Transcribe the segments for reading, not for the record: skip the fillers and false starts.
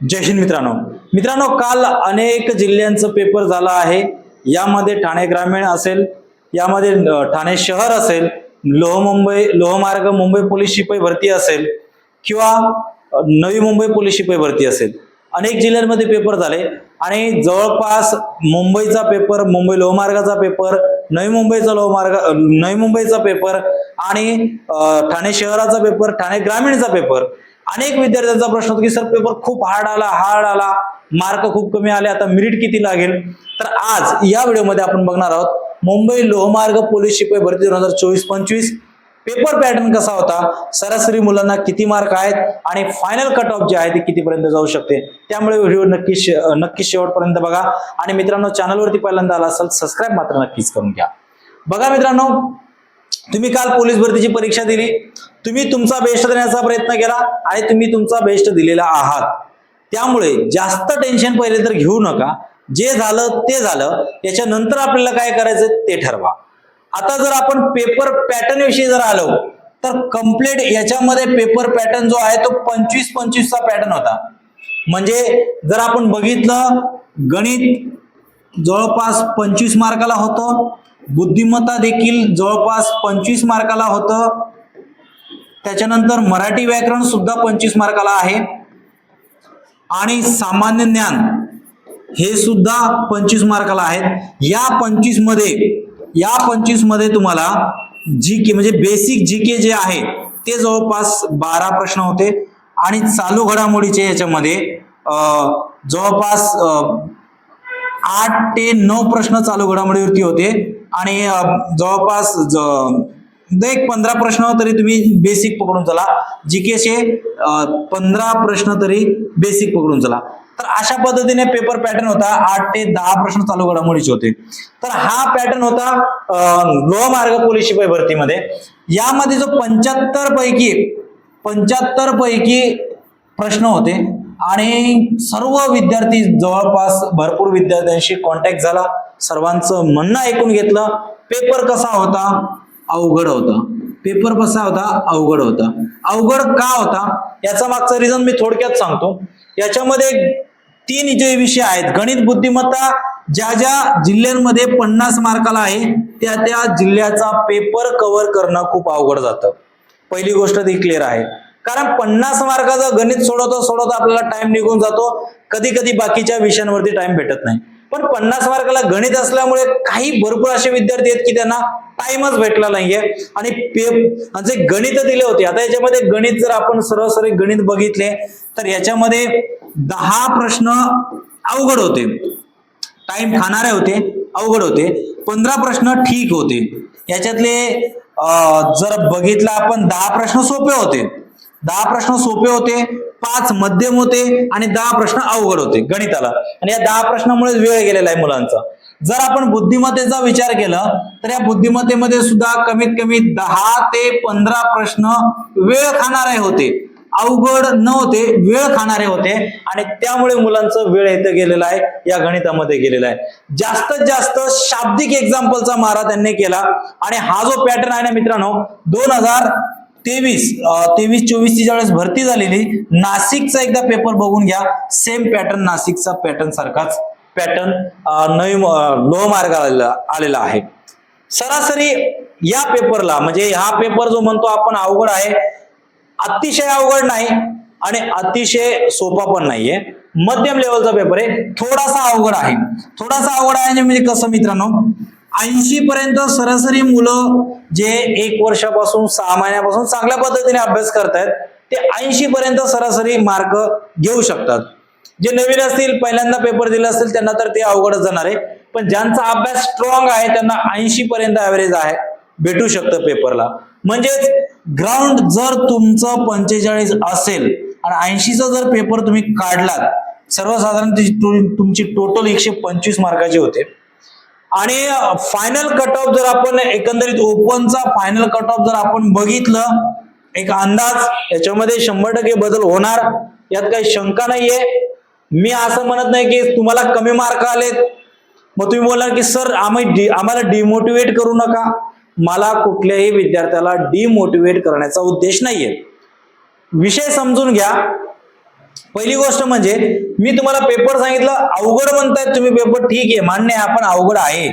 जय हिंद मित्रांनो, काल अनेक जिल्ह्यांचं पेपर झाला आहे। यामध्ये ठाणे ग्रामीण असेल, यामध्ये ठाणे शहर असेल, लोहमार्ग मुंबई पोलीस शिपाई भरती असेल किंवा नवी मुंबई पोलीस शिपाई भरती असेल, अनेक जिल्ह्यांमध्ये पेपर झाले आणि जवळपास मुंबईचा पेपर, मुंबई लोहमार्गाचा पेपर, नवी मुंबईचा पेपर आणि ठाणे शहराचा पेपर, ठाणे ग्रामीणचा पेपर, अनेक विद्यार्थ्यांचा प्रश्न होता की सर पेपर खूप हार्ड आला, मार्क खूप कमी आले, आता मेरिट किती लागेल। तर आज या व्हिडिओमध्ये आपण बघणार आहोत मुंबई लोहमार्ग पोलीस शिपाई भरती 2024-25 पेपर पॅटर्न कसा होता, सरासरी मुलांना किती मार्क आहेत आणि फायनल कट ऑफ जे आहे ते कितीपर्यंत जाऊ शकते। त्यामुळे व्हिडिओ नक्की शेवटपर्यंत बघा आणि मित्रांनो, चॅनलवरती पहिल्यांदा आला असाल सबस्क्राईब मात्र नक्कीच करून घ्या। बघा मित्रांनो, तुम्ही काल पोलीस भरतीची परीक्षा दिली, तुम्ही तुमचा बेस्ट देण्याचा प्रयत्न केला आणि तुम्ही तुमचा बेस्ट दिलेला आहात। त्यामुळे जास्त टेन्शन पहिले तर घेऊ नका, जे झालं ते झालं, याच्यानंतर आपल्याला काय करायचं ते ठरवा। आता जर आपण पेपर पॅटर्न विषयी जर आलो तर कंप्लीट याच्यामध्ये पेपर पॅटर्न जो आहे तो 25-25 चा पॅटर्न होता। म्हणजे जर आपण बघितलं, गणित जवळपास 25 मार्काला होतं, बुद्धिमत्ता देखील जवळपास 25 मार्काला होतं, त्याच्यानंतर मराठी व्याकरण सुद्धा 25 मार्काला आहे आणि सामान्य ज्ञान हे सुद्धा 25 मार्काला आहेत। या 25 मध्ये तुम्हाला जीके म्हणजे बेसिक जीके जे आहे ते जवळपास 12 प्रश्न होते आणि चालू घडामोडीचे याच्यामध्ये जवळपास 8 ते 9 प्रश्न चालू घडामोडीवरती होते आणि जवळपास एक 15 प्रश्न तरी तुम्ही बेसिक पकडून चला, जीकेचे 15 प्रश्न तरी बेसिक पकडून चला। तर अशा पद्धतीने पेपर पॅटर्न होता, 8 ते 10 प्रश्न चालू घडामोडीचे होते। तर हा पॅटर्न होता लोहमार्ग पोलीस शिपाई भरतीमध्ये। यामध्ये जो 75 पैकी प्रश्न होते आणि सर्व विद्यार्थी, जवळपास भरपूर विद्यार्थ्यांशी कॉन्टॅक्ट झाला, सर्वांचं म्हणणं ऐकून घेतलं। पेपर कसा होता? अवघड होता। पेपर कसा होता? अवघड होता। अवघड का होता याचा मागचा रिझन मी थोडक्यात सांगतो। याच्यामध्ये 3 जे विषय आहेत, गणित, बुद्धिमत्ता, ज्या जिल्ह्यांमध्ये 50 मार्काला आहे त्या जिल्ह्याचा पेपर कव्हर करणं खूप अवघड जातं। पहिली गोष्ट ती क्लिअर आहे, कारण 50 मार्काचं गणित सोडवता आपल्याला टाइम निघून जातो, कधी बाकीच्या विषयांवरती टाइम भेटत नाही। पण 50 मार्काला गणित असल्यामुळे काही भरपूर असे विद्यार्थी आहेत की त्यांना टाइमच भेटला नाहीये आणि जे गणित दिले होते, आता याच्यामध्ये गणित जर आपण सरासरी गणित बघितले तर याच्यामध्ये 10 प्रश्न अवघड होते, टाइम खाणारे होते, अवघड होते। 15 प्रश्न ठीक होते। याच्यातले जर बघितलं आपण 10 प्रश्न सोपे होते, 5 मध्यम होते आणि 10 प्रश्न अवघड होते गणिताला, आणि या 10 प्रश्नामुळे वेळ गेलेला आहे मुलांचा। जर आपण बुद्धिमत्तेचा विचार केला तर या बुद्धिमत्तेमध्ये सुद्धा कमीत कमी 10 ते 15 प्रश्न वेळ खाणारे होते, अवघड नव्हते, वेळ खाणारे होते आणि त्यामुळे मुलांचा वेळ इथे गेलेला आहे, या गणितामध्ये गेलेला आहे। जास्तीत जास्त शाब्दिक एक्झाम्पलचा मारा त्यांनी केला आणि हा जो पॅटर्न आहे ना मित्रांनो, 2023-24 ची ज्यावेळेस भरती झालेली, नाशिकचा एकदा पेपर बघून घ्या, सेम पॅटर्न, नाशिकचा पॅटर्न सारखाच पॅटर्न नवी लोहमार्गाला आलेला आहे। सरासरी या पेपरला, म्हणजे हा पेपर जो म्हणतो आपण अवघड आहे, अतिशय अवघड नाही आणि अतिशय सोपा पण नाहीये, मध्यम लेवलचा पेपर आहे। थोडासा अवघड आहे म्हणजे कसं मित्रांनो, 80 पर्यंत सरासरी मुलं जे 1 वर्षापासून 6 महिन्यापासून चांगल्या पद्धतीने अभ्यास करतायत ते 80 पर्यंत सरासरी मार्क घेऊ शकतात। जे नवीन असतील, पहिल्यांदा पेपर दिला असेल, त्यांना तर ते अवघडच जाणार आहे, पण ज्यांचा अभ्यास स्ट्रॉंग आहे त्यांना 80 पर्यंत ऍव्हरेज आहे, भेटू शकतं पेपरला। म्हणजेच ग्राउंड जर तुमचं 45 असेल आणि 80चा जर पेपर तुम्ही काढलात, सर्वसाधारण तुमची टोटल 125 मार्काची होते आणि फायनल कट ऑफ जर आपण एकंदरीत ओपनचा फायनल कट ऑफ जर आपण बघितलं, एक अंदाज, याच्यामध्ये 100% बदल होणार, यात काही शंका नाहीये। मी असं म्हणत नाही की तुम्हाला कमी मार्क आलेत मग तुम्ही बोलणार की सर आम्हाला डिमोटिवेट करू नका। मला कुठल्याही विद्यार्थ्याला डिमोटिवेट करण्याचा उद्देश नाहीये, विषय समजून घ्या। पहिली गोष्ट म्हणजे मी तुम्हाला पेपर सांगितलं, अवघड म्हणतायत तुम्ही पेपर, ठीक आहे, मान्य आहे आपण अवघड आहे,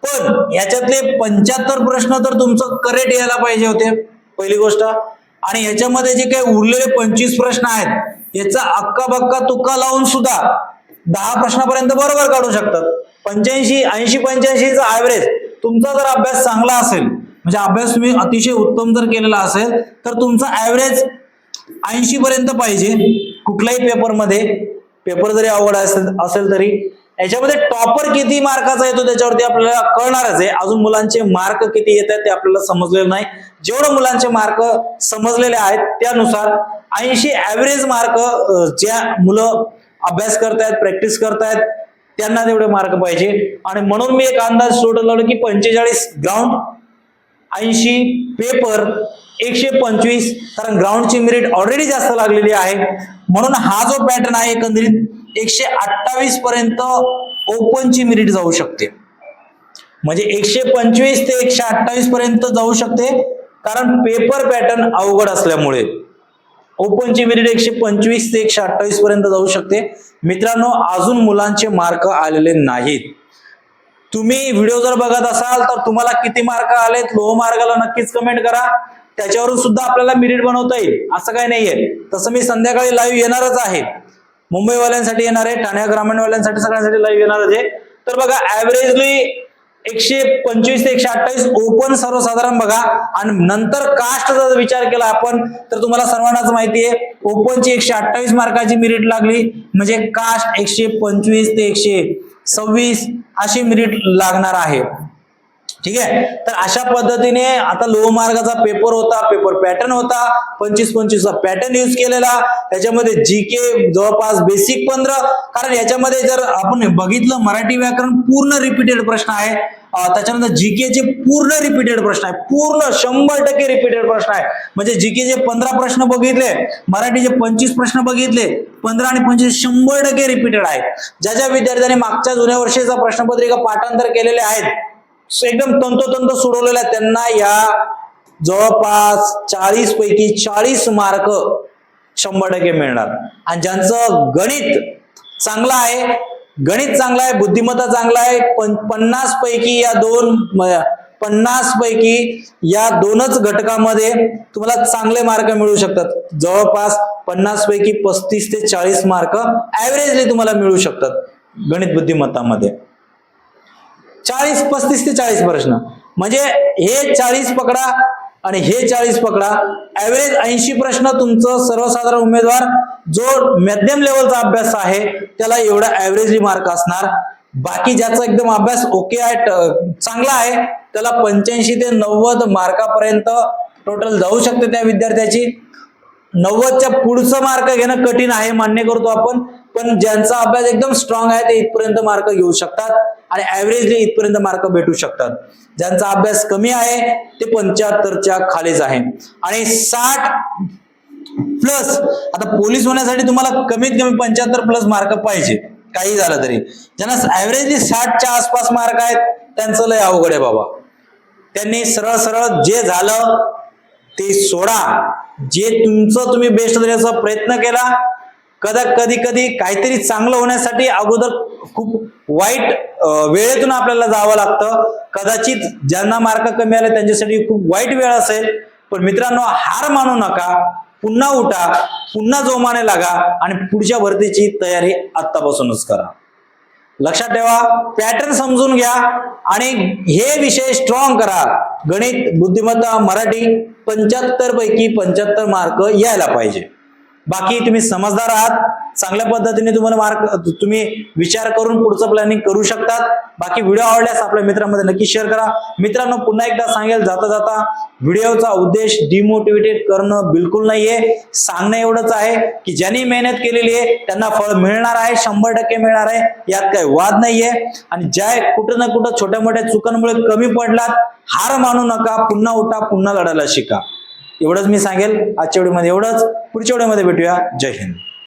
पण याच्यातले 75 प्रश्न तर तुमचं करेक्ट यायला पाहिजे होते, पहिली गोष्ट. आणि ह्याच्यामध्ये जे काही उरलेले 25 प्रश्न आहेत याचा अक्का बक्का तुक्का लावून सुद्धा 10 प्रश्नापर्यंत बरोबर काढू शकतात. 85, 80, 85चा ऍव्हरेज तुमचा जर अभ्यास चांगला असेल, म्हणजे अभ्यास तुम्ही अतिशय उत्तम जर केलेला असेल, तर तुमचा ऍव्हरेज 80 पर्यंत पाहिजे कुठल्याही पेपरमध्ये. पेपर जरी अवघड असेल तरी याच्यामध्ये टॉपर किती मार्काचा येतो त्याच्यावरती आपल्याला कळणारच आहे. अजून मुलांचे मार्क किती येत आहेत ते आपल्याला समजलेलं नाही. जेवढे मुलांचे मार्क समजलेले आहेत त्यानुसार 80 ऍव्हरेज मार्क ज्या मुलं अभ्यास करतायत, प्रॅक्टिस करतायत, त्यांना तेवढे मार्क पाहिजे. आणि म्हणून मी एक अंदाज टोटल लावला की 45 ग्राउंड, 80 पेपर, 125, कारण ग्राउंडची मेरिट ऑलरेडी जास्त लागलेली आहे. म्हणून हा जो पॅटर्न आहे एकंदरीत 128 पर्यंत ओपनची मेरिट जाऊ शकते. म्हणजे 125 ते 128 पर्यंत जाऊ शकते, कारण पेपर पॅटर्न अवघड असल्यामुळे ओपनची मेरिट 125 ते 128 पर्यंत जाऊ शकते. मित्रांनो, अजून मुलांचे मार्क आलेले नाहीत. तुम्ही व्हिडिओ जर बघत असाल तर तुम्हाला किती मार्क आलेत लोह मार्गाला नक्कीच कमेंट करा. त्याच्यावरून सुद्धा आपल्याला मेरिट बनवता येईल, असं काही नाहीये. तसं मी संध्याकाळी लाईव्ह येणारच आहे, मुंबईवाल्यांसाठी येणार आहे, ठाणे ग्रामीणवाल्यांसाठी सगळ्यांसाठी लाईव्ह येणारच आहे. तर बघा, ऍव्हरेजली 125 ते 128 ओपन सर्वसाधारण बघा. आणि नंतर कास्टचा जर विचार केला आपण तर तुम्हाला सर्वांनाच माहिती आहे, ओपनची 128 मार्काची मेरिट लागली म्हणजे कास्ट 125 ते 126 अशी मेरिट लागणार आहे. ठीक आहे. तर अशा पद्धतीने आता लोह मार्गाचा पेपर होता, पेपर पॅटर्न होता, 25-25चा पॅटर्न यूज केलेला. त्याच्यामध्ये जीके जवळपास बेसिक 15, कारण याच्यामध्ये जर आपण बघितलं मराठी व्याकरण पूर्ण रिपीटेड प्रश्न आहे, त्याच्यानंतर जीके चे पूर्ण रिपीटेड प्रश्न आहे, पूर्ण 100% रिपीटेड प्रश्न आहे. म्हणजे जीके चे 15 प्रश्न बघितले, मराठीचे 25 प्रश्न बघितले, 15 आणि 25 100% रिपीटेड आहे. ज्या विद्यार्थ्यांनी मागच्या जुन्या वर्षीचा प्रश्नपत्रिका पाठांतर केलेले आहेत, एकदम तंतोतंत सोडवलेला आहे, त्यांना या जवळपास 40 पैकी 40 मार्क 100% मिळणार. आणि ज्यांचं गणित चांगलं आहे, बुद्धिमत्ता चांगला आहे, 50 पैकी या दोनच घटकामध्ये तुम्हाला चांगले मार्क मिळू शकतात. जवळपास 50 पैकी 35 ते 40 मार्क ऍव्हरेजली तुम्हाला मिळू शकतात गणित बुद्धिमत्तामध्ये. 35 ते 40 प्रश्न म्हणजे हे 40 पकडा आणि हे 40 पकडा, ऍव्हरेज 80 प्रश्न तुमचं सर्वसाधारण उमेदवार जो मध्यम लेवलचा अभ्यास आहे त्याला एवढा ऍव्हरेजली मार्क असणार. बाकी ज्याचा एकदम अभ्यास ओके आहे, चांगला आहे, त्याला 85 ते 90 मार्कापर्यंत टोटल जाऊ शकते त्या विद्यार्थ्याची. 90च्या पुढचं मार्क घेणं कठीण आहे, मान्य करतो आपण, पण ज्यांचा अभ्यास एकदम स्ट्रॉंग आहे ते इथपर्यंत मार्क घेऊ शकतात आणि ऍव्हरेजली इथपर्यंत मार्क भेटू शकतात. ज्यांचा अभ्यास कमी आहे ते 75च्या खालीच आहे. आणि 60 प्लस, आता पोलीस होण्यासाठी तुम्हाला कमीत कमी 75 प्लस मार्क पाहिजे, काही झालं तरी. ज्यांना ऍव्हरेजली 60च्या आसपास मार्क आहेत त्यांचं लय अवघड आहे बाबा. त्यांनी सरळ सरळ जे झालं ते सोडा, जे तुमचं तुम्ही बेस्ट देण्याचा प्रयत्न केला, कधी काहीतरी चांगलं होण्यासाठी अगोदर खूप वाईट वेळेतून आपल्याला जावं लागतं. कदाचित ज्यांना मार्क कमी आले त्यांच्यासाठी खूप वाईट वेळ असेल, पण मित्रांनो हार मानू नका, पुन्हा उठा, पुन्हा जोमाने लागा आणि पुढच्या भरतीची तयारी आत्तापासूनच करा. लक्षात ठेवा, पॅटर्न समजून घ्या आणि हे विषय स्ट्रॉंग करा. गणित, बुद्धिमत्ता, मराठी 75 पैकी 75 मार्क यायला पाहिजे. बाकी तुम्ही समजदार आहात, चांगल्या पद्धतीने तुम्ही विचार करून पुढचं प्लॅनिंग करू शकतात. बाकी व्हिडिओ आवडल्यास आपल्या मित्रांमध्ये नक्की शेअर करा. मित्रांनो, पुन्हा एकदा सांगेल जाता जाता, व्हिडिओचा उद्देश डिमोटिवेटेड करणं बिलकुल नाहीये. सांगणं एवढंच आहे की ज्यांनी मेहनत केलेली आहे त्यांना फळ मिळणार आहे, 100% मिळणार आहे, यात काही वाद नाहीये. आणि ज्या कुठं ना कुठं छोट्या मोठ्या चुकांमुळे कमी पडलात, हार मानू नका, पुन्हा उठा, पुन्हा लढायला शिका. एवढंच मी सांगेल. आजच्या व्हिडिओमध्ये एवढंच. पुढच्या व्हिडिओमध्ये भेटूया. जय हिंद.